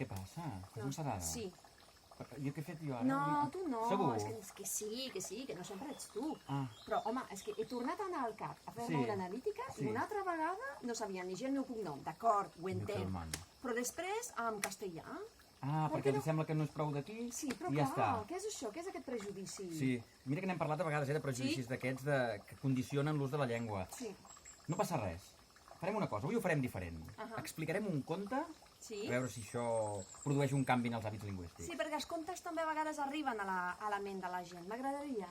Què passa? Estàs enfadada? Sí. Jo què he fet jo ara? No, tu no. Segur? És que sí, que no sempre ets tu. Ah. Però, home, és que he tornat a anar al CAP a fer-me Sí. una analítica Sí. i una altra vegada no sabia ni el meu cognom. D'acord, ho entenc. Mano. Però després, en castellà... Ah, Per perquè què li no? sembla que no és prou d'aquí Sí, però i ja clar, està. què és això? Què és aquest prejudici? Sí, mira que n'hem parlat a vegades, de prejudicis d'aquests que condicionen l'ús de la llengua. Sí. No passa res. Farem una cosa, avui ho farem diferent. Explicarem un conte, Sí. a veure si això produeix un canvi en els hàbits lingüístics. Sí, perquè els contes també a vegades arriben a la ment de la gent. M'agradaria,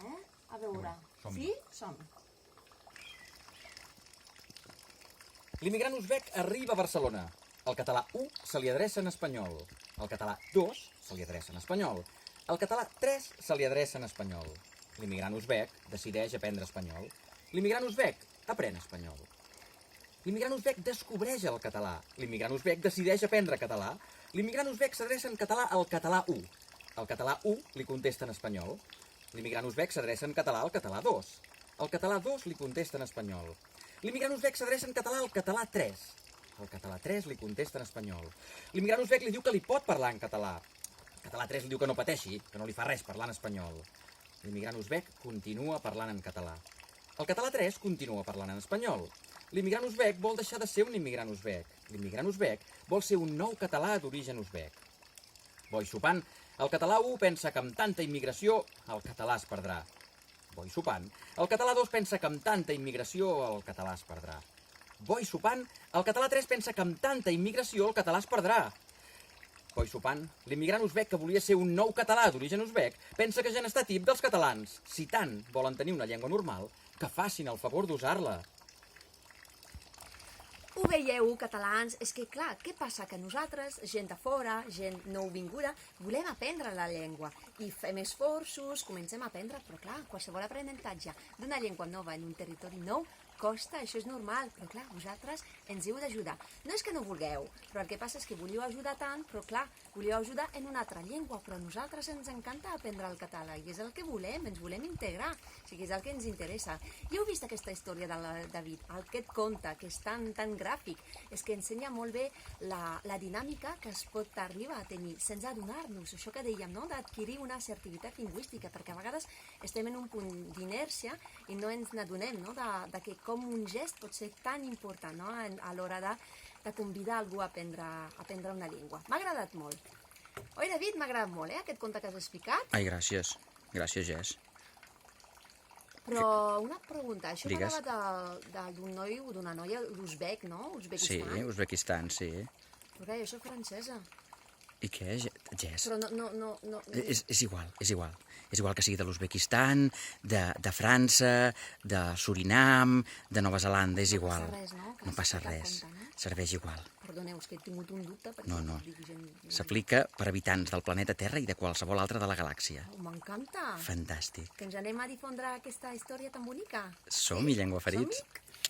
A veure. som-hi. Sí? Som. L'immigrant uzbek arriba a Barcelona. El català 1 se li adreça en espanyol. El català 2 se li adreça en espanyol. El català 3 se li adreça en espanyol. L'immigrant uzbek decideix aprendre espanyol. L'immigrant uzbek aprèn espanyol. L'immigrant uzbek descobreix el català. L'immigrant uzbek decideix aprendre català. L'immigrant uzbek s'adreça en català al català 1. El català 1 li contesta en espanyol. L'immigrant uzbek s'adreça en català al català 2. El català 2 li contesta en espanyol. L'immigrant uzbek s'adreça en català al català 3. El català 3 li contesta en espanyol. L'immigrant uzbek li diu que li pot parlar en català. El català 3 li diu que no pateixi, que no li fa res parlar en espanyol. L'immigrant uzbek continua parlant en català. El català 3 continua parlant en espanyol. L'immigrant uzbek vol deixar de ser un immigrant uzbek. L'immigrant uzbek vol ser un nou català d'origen uzbek. Bo i sopant, el català 1 pensa que amb tanta immigració el català es perdrà. Bo i sopant, el català 2 pensa que amb tanta immigració el català es perdrà. Bo i sopant, el català 3 pensa que amb tanta immigració el català es perdrà. Bo i sopant, l'immigrant uzbek que volia ser un nou català d'origen uzbek pensa que ja n'està tip dels catalans. Si tant volen tenir una llengua normal, que facin el favor d'usar-la. Ho veieu, catalans? És que, clar, què passa? Que nosaltres, gent de fora, gent nouvinguda, volem aprendre la llengua i fem esforços, comencem a aprendre, però clar, qualsevol aprenentatge d'una llengua nova en un territori nou costa, això és normal, però clar, vosaltres ens heu d'ajudar. No és que no vulgueu, però el que passa és que volíeu ajudar tant, però clar, volíeu ajudar en una altra llengua, però a nosaltres ens encanta aprendre el català i és el que volem, ens volem integrar, o sigui, és el que ens interessa. I heu vist aquesta història del David, aquest conte, que és tan gràfic, és que ensenya molt bé la dinàmica que es pot arribar a tenir sense adonar-nos, això que dèiem, no? D'adquirir una assertivitat lingüística, perquè a vegades estem en un punt d'inèrcia i no ens n'adonem, no? De que com un gest pot ser tan important, no? A l'hora de convidar algú a aprendre una llengua. M'ha agradat molt. Oi, David? M'ha agradat molt, aquest conte que has explicat. Ai, gràcies. Gràcies, Jess. Però una pregunta, això Digues. parlava d'un noi o d'una noia d'Uzbek, no? Sí, Uzbekistan. Uzbekistan, sí. Però clar, jo soc francesa. I què, Jess? Però no... És igual, és igual. És igual que sigui de l'Uzbekistan, de França, de Surinam, de Nova Zelanda, és igual. No passa res, no? Que No passa s'aplica res. compte, no? Serveix igual. Perdoneu, és que he tingut un dubte. perquè No. dic gent- S'aplica per habitants del planeta Terra i de qualsevol altre de la galàxia. Oh, m'encanta. Fantàstic. Que ens anem a difondre aquesta història tan bonica. Som-hi, llengua ferits. Som-hi?